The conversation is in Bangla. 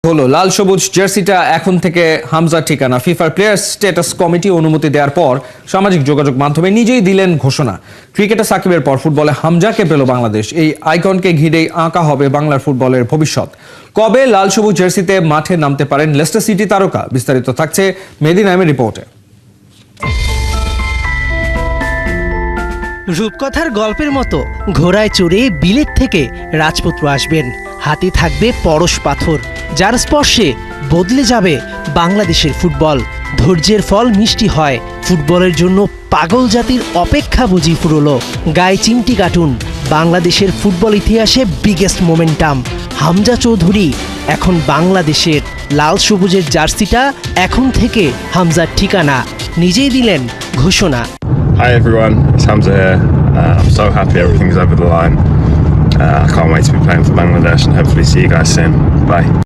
হলো লাল সবুজ জার্সিটা এখন থেকে হামজা ঠিকানা। ফিফার প্লেয়ার স্ট্যাটাস কমিটি অনুমতি দেওয়ার পর সামাজিক যোগাযোগ মাধ্যমে নিজেই দিলেন ঘোষণা। ক্রিকেটে সাকিবের পর ফুটবলে হামজাকে পেল বাংলাদেশ। এই আইকনকে ঘিরেই আঁকা হবে বাংলার ফুটবলের ভবিষ্যৎ। কবে লাল সবুজ জার্সিতে মাঠে নামতে পারেন লেস্টার সিটি তারকা? বিস্তারিত থাকছে মেহেদী নাইমের রিপোর্টে। রূপকথার গল্পের মতো ঘোড়ায় চড়ে বিলেত থেকে রাজপুত্র আসবেন। হাতে থাকবে পরশ পাথর, যার স্পর্শে বদলে যাবে বাংলাদেশের ফুটবল। ধৈর্যের ফল মিষ্টি হয়। ফুটবলের জন্য পাগল জাতির অপেক্ষা বুঝি ফুরলো। গায়ে চিমটি কাটুন, বাংলাদেশের ফুটবল ইতিহাসে বিগেস্ট মোমেন্টাম। হামজা চৌধুরী এখন বাংলাদেশের। লাল সবুজের জার্সিটা এখন থেকে হামজার ঠিকানা। নিজেই দিলেন ঘোষণা। Hi everyone, it's Hamza here. I'm so happy everything's over the line. I can't wait to be playing for Bangladesh and hopefully see you guys soon. Bye.